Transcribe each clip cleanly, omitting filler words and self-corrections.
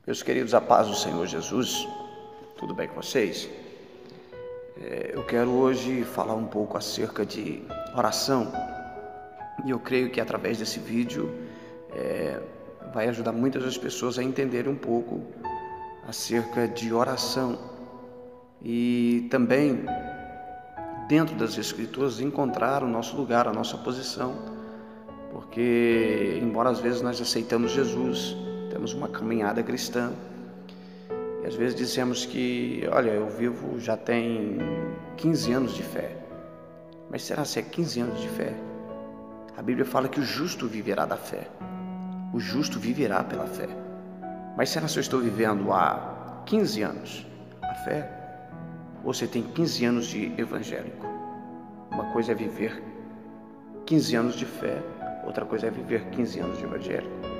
Meus queridos, a paz do Senhor Jesus, tudo bem com vocês? Eu quero hoje falar um pouco acerca de oração e eu creio que através desse vídeo vai ajudar muitas das pessoas a entenderem um pouco acerca de oração e também dentro das Escrituras encontrar o nosso lugar, a nossa posição, porque embora às vezes nós aceitamos Jesus, temos uma caminhada cristã e às vezes dizemos que, olha, eu vivo já tem 15 anos de fé. Mas será se é 15 anos de fé? A Bíblia fala que o justo viverá da fé. O justo viverá pela fé. Mas será se eu estou vivendo há 15 anos a fé? Ou você tem 15 anos de evangélico? Uma coisa é viver 15 anos de fé, outra coisa é viver 15 anos de evangélico.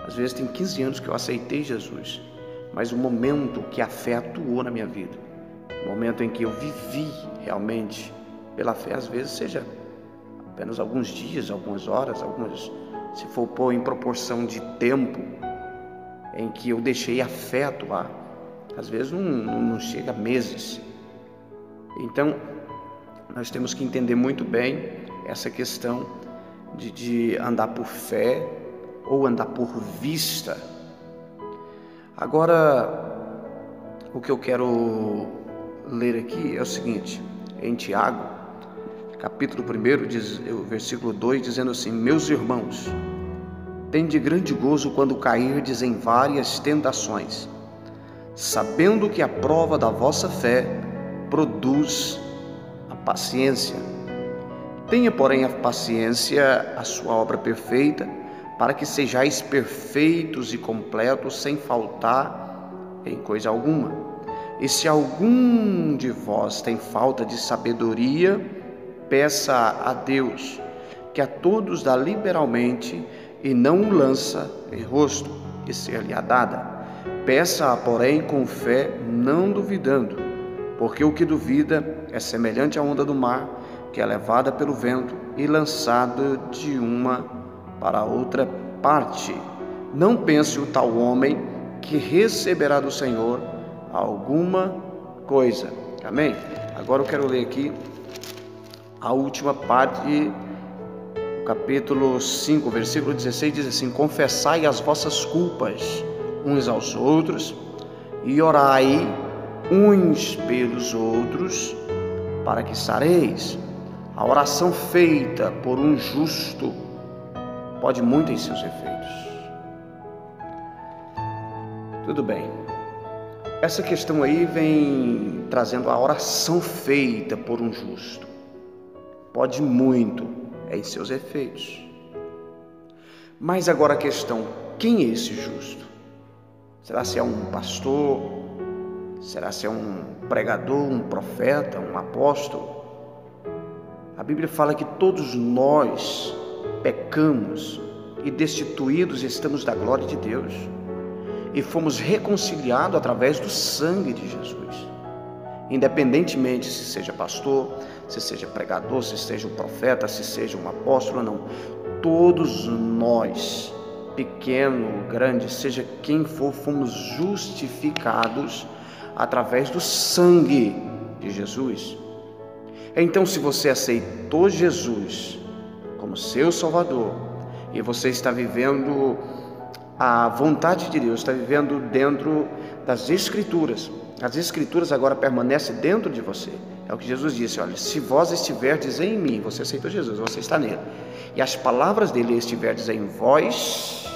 Às vezes tem 15 anos que eu aceitei Jesus, mas o momento que a fé atuou na minha vida, o momento em que eu vivi realmente pela fé, às vezes seja apenas alguns dias, algumas horas, se for pôr em proporção de tempo em que eu deixei a fé atuar, às vezes não chega a meses. Então, nós temos que entender muito bem essa questão de andar por fé ou andar por vista. Agora, o que eu quero ler aqui é o seguinte, em Tiago, capítulo 1, diz, o versículo 2, dizendo assim: meus irmãos, tende grande gozo quando cairdes em várias tentações, sabendo que a prova da vossa fé produz a paciência. Tenha, porém, a paciência a sua obra perfeita, para que sejais perfeitos e completos, sem faltar em coisa alguma. E se algum de vós tem falta de sabedoria, peça a Deus, que a todos dá liberalmente e não o lança em rosto, e ser-lhe-á dada. Peça-a, porém, com fé, não duvidando, porque o que duvida é semelhante à onda do mar, que é levada pelo vento e lançada de uma para outra parte. Não pense o tal homem que receberá do Senhor alguma coisa. Amém? Agora eu quero ler aqui a última parte, o capítulo 5, versículo 16, diz assim: confessai as vossas culpas uns aos outros e orai uns pelos outros para que sareis. A oração feita por um justo pode muito em seus efeitos. Tudo bem. Essa questão aí vem trazendo a oração feita por um justo. Pode muito em seus efeitos. Mas agora a questão, quem é esse justo? Será se é um pastor? Será se é um pregador, um profeta, um apóstolo? A Bíblia fala que todos nós pecamos e destituídos estamos da glória de Deus e fomos reconciliados através do sangue de Jesus. Independentemente se seja pastor, se seja pregador, se seja um profeta, se seja um apóstolo ou não, todos nós, pequeno, grande, seja quem for, fomos justificados através do sangue de Jesus. Então, se você aceitou Jesus como seu Salvador e você está vivendo a vontade de Deus, está vivendo dentro das Escrituras, as Escrituras agora permanecem dentro de você. É o que Jesus disse: olha, se vós estiverdes em mim, você aceitou Jesus, você está nele, e as palavras dele estiverdes em vós,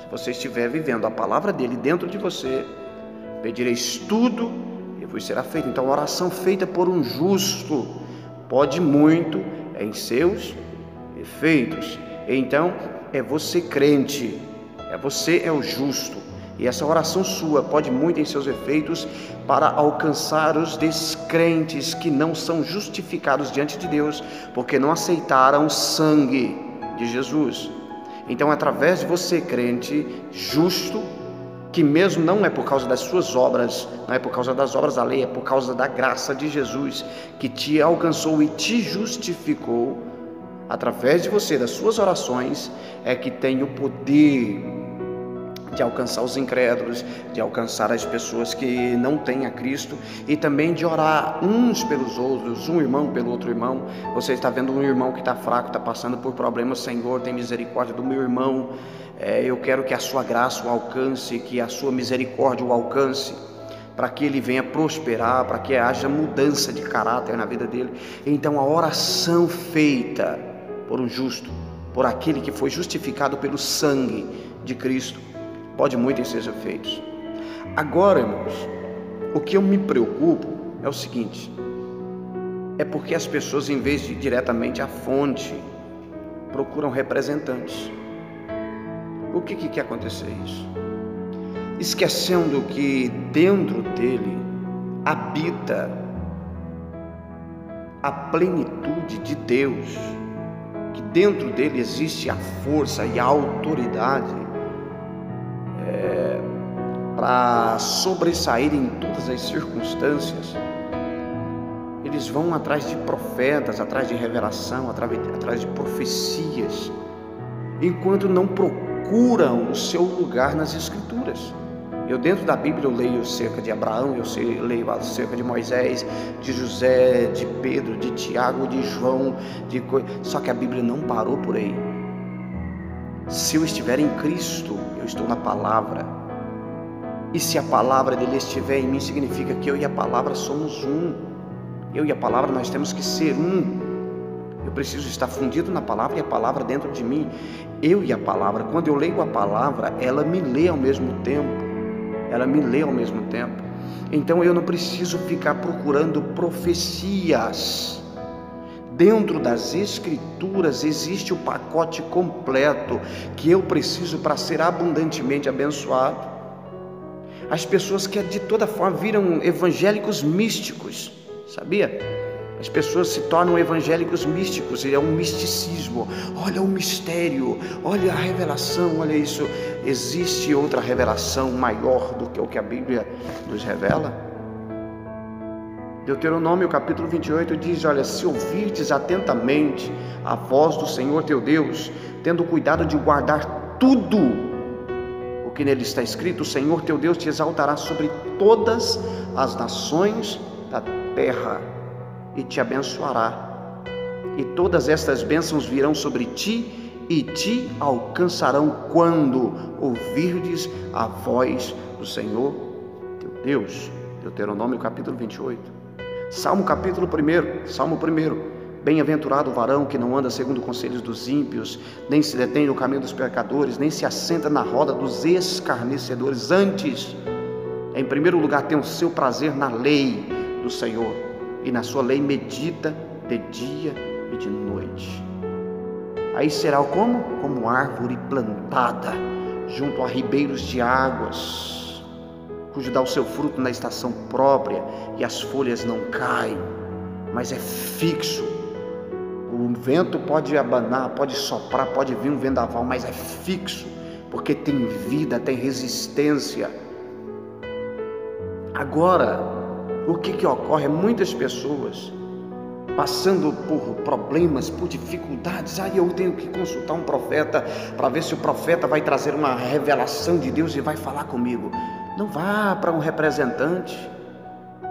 se você estiver vivendo a palavra dele dentro de você, pedireis tudo e vos será feito. Então, a oração feita por um justo pode muito em seus efeitos. Então, é você crente, você é o justo, e essa oração sua pode muito em seus efeitos para alcançar os descrentes que não são justificados diante de Deus, porque não aceitaram o sangue de Jesus. Então, através de você, crente, justo, que mesmo não é por causa das suas obras, não é por causa das obras da lei, é por causa da graça de Jesus, que te alcançou e te justificou, através de você, das suas orações, é que tem o poder de alcançar os incrédulos, de alcançar as pessoas que não têm a Cristo, e também de orar uns pelos outros, um irmão pelo outro irmão. Você está vendo um irmão que está fraco, está passando por problemas, Senhor, tem misericórdia do meu irmão, eu quero que a sua graça o alcance, que a sua misericórdia o alcance, para que ele venha prosperar, para que haja mudança de caráter na vida dele. Então a oração feita por um justo, por aquele que foi justificado pelo sangue de Cristo, pode muito em seus efeitos. Agora, irmãos, o que eu me preocupo é o seguinte: é porque as pessoas, em vez de ir diretamente à fonte, procuram representantes. O que quer acontecer isso? Esquecendo que dentro dele habita a plenitude de Deus, que dentro dele existe a força e a autoridade para sobressair em todas as circunstâncias. Eles vão atrás de profetas, atrás de revelação, atrás de profecias, enquanto não procuram o seu lugar nas Escrituras. Eu, dentro da Bíblia, eu leio cerca de Abraão, eu leio cerca de Moisés, de José, de Pedro, de Tiago, de João, só que a Bíblia não parou por aí. Se eu estiver em Cristo, eu estou na palavra, e se a palavra dele estiver em mim, significa que eu e a palavra somos um. Eu e a palavra, nós temos que ser um. Eu preciso estar fundido na palavra e a palavra dentro de mim. Eu e a palavra, quando eu leio a palavra, ela me lê ao mesmo tempo. Ela me lê ao mesmo tempo. Então eu não preciso ficar procurando profecias. Dentro das Escrituras existe o pacote completo que eu preciso para ser abundantemente abençoado. As pessoas que de toda forma viram evangélicos místicos, sabia? As pessoas se tornam evangélicos místicos, é um misticismo. Olha o mistério, olha a revelação, olha isso. Existe outra revelação maior do que o que a Bíblia nos revela? Deuteronômio capítulo 28 diz: olha, se ouvirdes atentamente a voz do Senhor teu Deus, tendo cuidado de guardar tudo o que nele está escrito, o Senhor teu Deus te exaltará sobre todas as nações da terra e te abençoará, e todas estas bênçãos virão sobre ti e te alcançarão quando ouvirdes a voz do Senhor teu Deus. Deuteronômio capítulo 28. Salmo capítulo 1, Salmo 1. Bem-aventurado o varão que não anda segundo conselhos dos ímpios, nem se detém no caminho dos pecadores, nem se assenta na roda dos escarnecedores. Antes, em primeiro lugar, tem o seu prazer na lei do Senhor, e na sua lei medita de dia e de noite. Aí será como árvore plantada junto a ribeiros de águas, cujo dá o seu fruto na estação própria, e as folhas não caem, mas é fixo. O vento pode abanar, pode soprar, pode vir um vendaval, mas é fixo, porque tem vida, tem resistência. Agora, o que ocorre? Muitas pessoas passando por problemas, por dificuldades. Eu tenho que consultar um profeta para ver se o profeta vai trazer uma revelação de Deus e vai falar comigo. Não vá para um representante,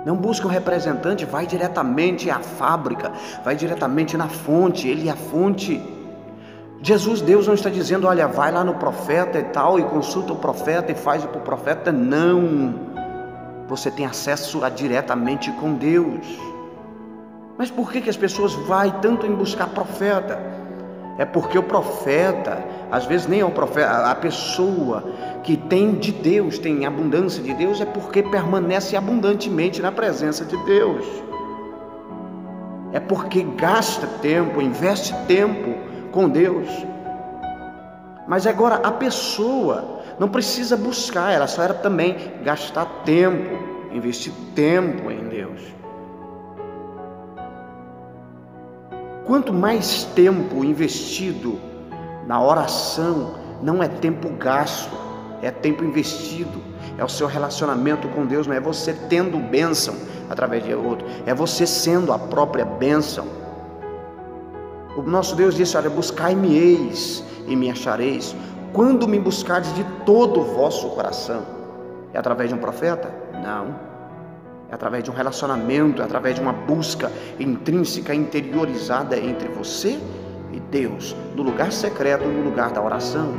não busque um representante, vai diretamente à fábrica, vai diretamente na fonte. Ele é a fonte. Deus não está dizendo, olha, vai lá no profeta e tal, e consulta o profeta e faz para o profeta. Não, você tem acesso diretamente com Deus. Mas por que as pessoas vão tanto em buscar profeta? É porque o profeta, às vezes nem é o profeta, a pessoa que tem de Deus, tem abundância de Deus, é porque permanece abundantemente na presença de Deus. É porque gasta tempo, investe tempo com Deus. Mas agora a pessoa não precisa buscar, ela só era também gastar tempo, investir tempo em Deus. Quanto mais tempo investido na oração, não é tempo gasto, é tempo investido, é o seu relacionamento com Deus, não é você tendo bênção através de outro, é você sendo a própria bênção. O nosso Deus disse, olha, buscai-me-eis e me achareis, Quando me buscardes de todo o vosso coração. É através de um profeta? Não. É através de um relacionamento, é através de uma busca intrínseca, interiorizada entre você e Deus, no lugar secreto, no lugar da oração.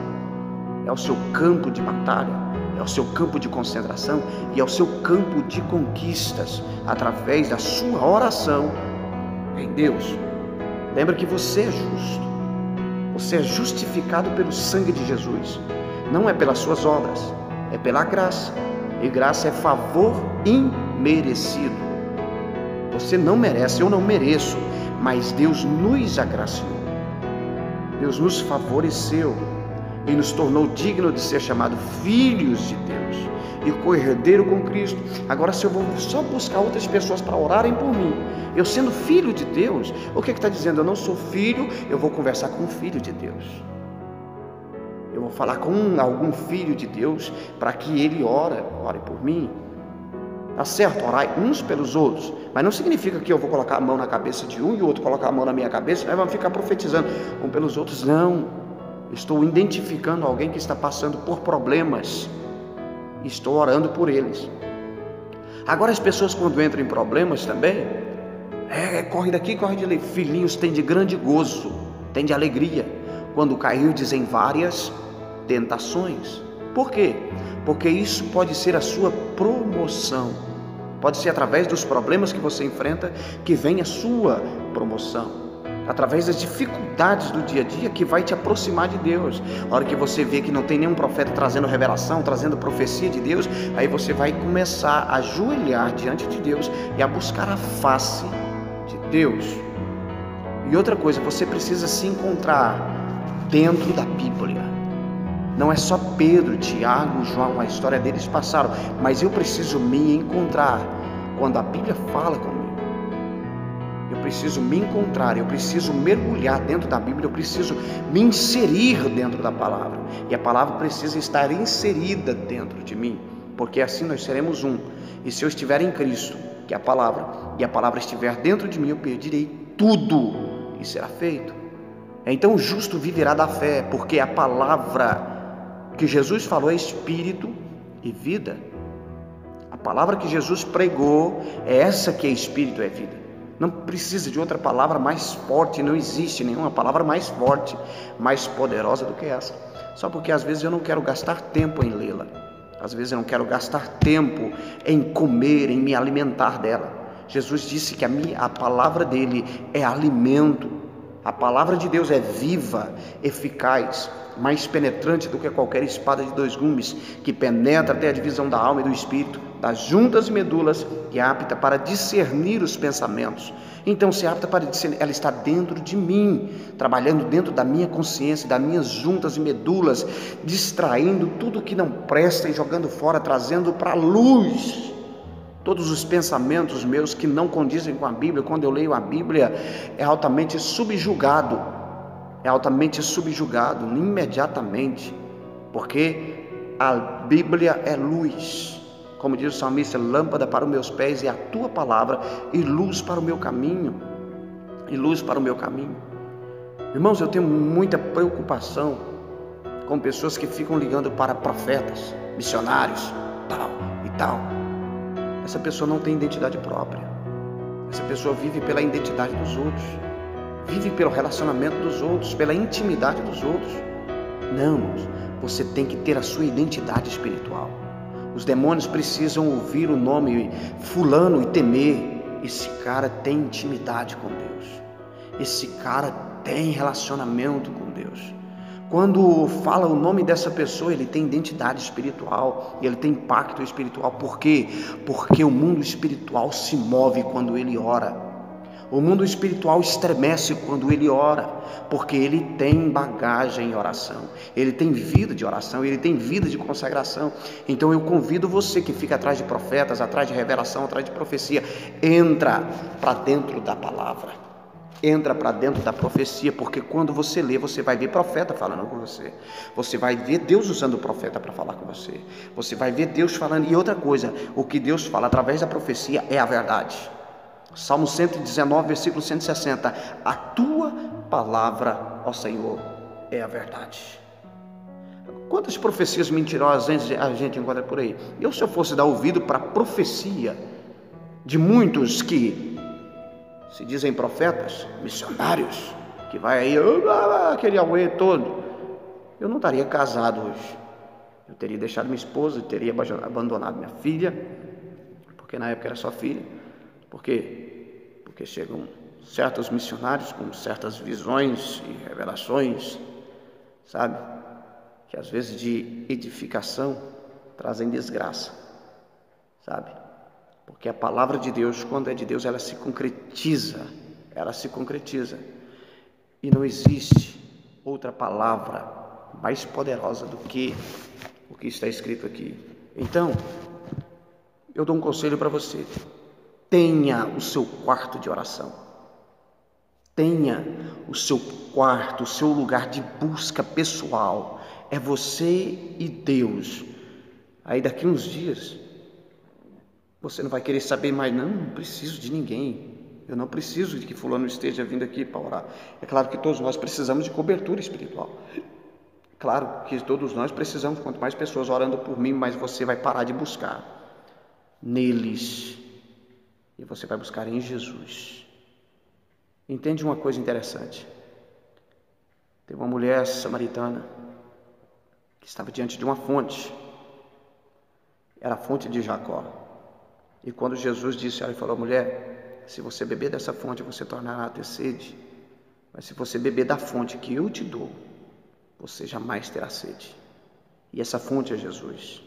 É o seu campo de batalha, é o seu campo de concentração e é o seu campo de conquistas, através da sua oração em Deus. Lembra que você é justo, você é justificado pelo sangue de Jesus, não é pelas suas obras, é pela graça, e graça é favor imerecido. Você não merece, eu não mereço, mas Deus nos agraciou, Deus nos favoreceu e nos tornou digno de ser chamado filhos de Deus e co-herdeiro com Cristo. Agora, se eu vou só buscar outras pessoas para orarem por mim, eu sendo filho de Deus, o que está dizendo? Eu não sou filho, eu vou conversar com um filho de Deus. Eu vou falar com algum filho de Deus para que ele ore por mim. Tá certo, orai uns pelos outros, mas não significa que eu vou colocar a mão na cabeça de um e o outro colocar a mão na minha cabeça e nós vamos ficar profetizando um pelos outros. Não, estou identificando alguém que está passando por problemas, estou orando por eles. Agora as pessoas, quando entram em problemas também, corre daqui, corre de ali. Filhinhos têm de grande gozo, têm de alegria quando cairdes em várias tentações. Por quê? Porque isso pode ser a sua promoção. Pode ser através dos problemas que você enfrenta que vem a sua promoção. Através das dificuldades do dia a dia que vai te aproximar de Deus. A hora que você vê que não tem nenhum profeta trazendo revelação, trazendo profecia de Deus, aí você vai começar a ajoelhar diante de Deus e a buscar a face de Deus. E outra coisa, você precisa se encontrar dentro da Bíblia. Não é só Pedro, Tiago, João, a história deles passaram, mas eu preciso me encontrar quando a Bíblia fala comigo. Eu preciso me encontrar, eu preciso mergulhar dentro da Bíblia, eu preciso me inserir dentro da palavra. E a palavra precisa estar inserida dentro de mim, porque assim nós seremos um. E se eu estiver em Cristo, que é a palavra, e a palavra estiver dentro de mim, eu pedirei tudo e será feito. Então o justo viverá da fé, porque a palavra que Jesus falou é espírito e vida. A palavra que Jesus pregou é essa que é espírito e vida. Não precisa de outra palavra mais forte, não existe nenhuma palavra mais forte, mais poderosa do que essa. Só porque às vezes eu não quero gastar tempo em lê-la. Às vezes eu não quero gastar tempo em comer, em me alimentar dela. Jesus disse que a palavra dele é alimento. A palavra de Deus é viva, eficaz, mais penetrante do que qualquer espada de 2 gumes, que penetra até a divisão da alma e do espírito, das juntas e medulas, e é apta para discernir os pensamentos. Então, se é apta para discernir, ela está dentro de mim, trabalhando dentro da minha consciência, das minhas juntas e medulas, distraindo tudo que não presta e jogando fora, trazendo para a luz todos os pensamentos meus que não condizem com a Bíblia. Quando eu leio a Bíblia, é altamente subjugado imediatamente, porque a Bíblia é luz, como diz o salmista, lâmpada para os meus pés é a tua palavra e luz para o meu caminho, Irmãos, eu tenho muita preocupação com pessoas que ficam ligando para profetas, missionários, tal e tal. Essa pessoa não tem identidade própria. Essa pessoa vive pela identidade dos outros, vive pelo relacionamento dos outros, pela intimidade dos outros. Não, irmãos, você tem que ter a sua identidade espiritual. Os demônios precisam ouvir o nome fulano e temer. Esse cara tem intimidade com Deus. Esse cara tem relacionamento com Deus. Quando fala o nome dessa pessoa, ele tem identidade espiritual, ele tem pacto espiritual. Por quê? Porque o mundo espiritual se move quando ele ora. O mundo espiritual estremece quando ele ora, porque ele tem bagagem em oração, ele tem vida de oração, ele tem vida de consagração. Então eu convido você que fica atrás de profetas, atrás de revelação, atrás de profecia, entra para dentro da palavra. Entra para dentro da profecia, porque quando você lê, você vai ver profeta falando com você. Você vai ver Deus usando o profeta para falar com você. Você vai ver Deus falando. E outra coisa, o que Deus fala através da profecia é a verdade. Salmo 119, versículo 160. A tua palavra, ó Senhor, é a verdade. Quantas profecias mentirosas a gente encontra por aí? Se eu fosse dar ouvido para a profecia de muitos que se dizem profetas, missionários, que vai aí, aquele auê todo, eu não estaria casado hoje. Eu teria deixado minha esposa, teria abandonado minha filha, porque na época era só filha. Por quê? Porque chegam certos missionários com certas visões e revelações, sabe? Que às vezes de edificação trazem desgraça, sabe? Porque a palavra de Deus, quando é de Deus, ela se concretiza, e não existe outra palavra mais poderosa do que o que está escrito aqui. Então, eu dou um conselho para você: tenha o seu quarto de oração, tenha o seu quarto, o seu lugar de busca pessoal, é você e Deus. Aí daqui uns dias, você não vai querer saber mais, não preciso de ninguém, eu não preciso de que fulano esteja vindo aqui para orar. É claro que todos nós precisamos de cobertura espiritual, claro que todos nós precisamos, quanto mais pessoas orando por mim, mais você vai parar de buscar neles, e você vai buscar em Jesus. Entende uma coisa interessante? Tem uma mulher samaritana que estava diante de uma fonte, era a fonte de Jacó, e quando Jesus disse, ela falou: mulher, se você beber dessa fonte, você tornará a ter sede, mas se você beber da fonte que eu te dou, você jamais terá sede. E essa fonte é Jesus.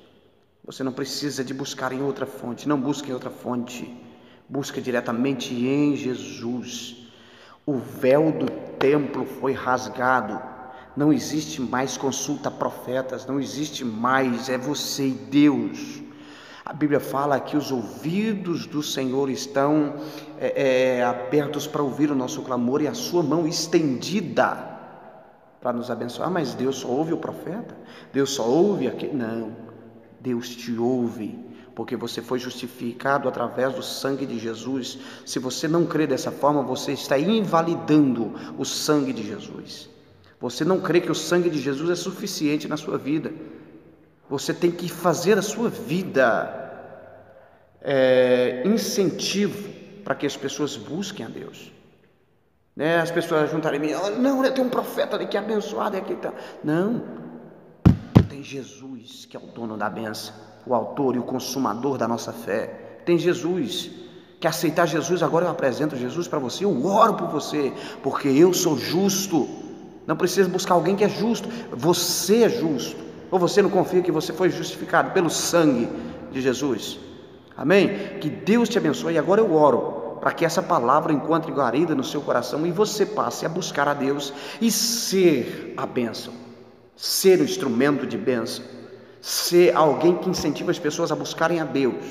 Você não precisa de buscar em outra fonte, não busque em outra fonte, busca diretamente em Jesus. O véu do templo foi rasgado, não existe mais consulta a profetas, não existe mais, é você e Deus. A Bíblia fala que os ouvidos do Senhor estão abertos para ouvir o nosso clamor e a sua mão estendida para nos abençoar. Mas Deus só ouve o profeta? Deus só ouve aquele? Não, Deus te ouve, porque você foi justificado através do sangue de Jesus. Se você não crê dessa forma, você está invalidando o sangue de Jesus. Você não crê que o sangue de Jesus é suficiente na sua vida. Você tem que fazer a sua vida incentivo para que as pessoas busquem a Deus. As pessoas juntarem mim, não, tem um profeta ali que é abençoado, não, tem Jesus que é o dono da bênção, o autor e o consumador da nossa fé. Tem Jesus. Quer aceitar Jesus? Agora eu apresento Jesus para você, eu oro por você, porque eu sou justo. Não precisa buscar alguém que é justo, você é justo. Ou você não confia que você foi justificado pelo sangue de Jesus? Amém? Que Deus te abençoe. E agora eu oro para que essa palavra encontre guarida no seu coração e você passe a buscar a Deus e ser a bênção, ser o instrumento de bênção, ser alguém que incentiva as pessoas a buscarem a Deus,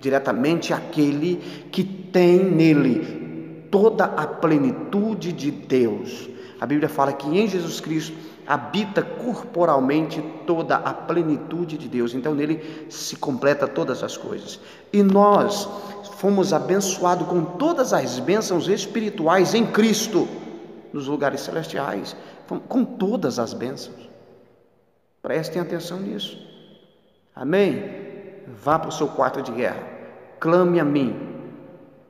diretamente aquele que tem nele toda a plenitude de Deus. A Bíblia fala que em Jesus Cristo habita corporalmente toda a plenitude de Deus, então nele se completa todas as coisas, e nós fomos abençoados com todas as bênçãos espirituais em Cristo, nos lugares celestiais, com todas as bênçãos. Prestem atenção nisso, amém? Vá para o seu quarto de guerra, clame a mim,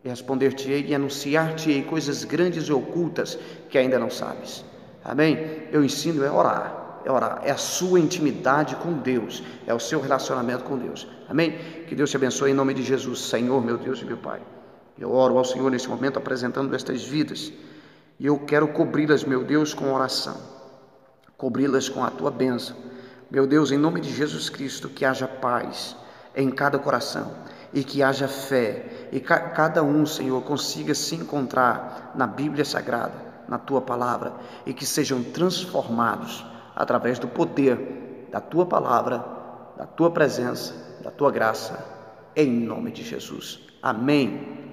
e responder-te-ei e anunciar-te-ei coisas grandes e ocultas que ainda não sabes. Amém? Eu ensino é orar, é a sua intimidade com Deus, é o seu relacionamento com Deus. Amém? Que Deus te abençoe em nome de Jesus, Senhor, meu Deus e meu Pai. Eu oro ao Senhor nesse momento apresentando estas vidas, e eu quero cobri-las, meu Deus, com oração, cobri-las com a tua bênção. Meu Deus, em nome de Jesus Cristo, que haja paz em cada coração, e que haja fé, e cada um, Senhor, consiga se encontrar na Bíblia Sagrada, na tua palavra, e que sejam transformados através do poder da tua palavra, da tua presença, da tua graça, em nome de Jesus. Amém.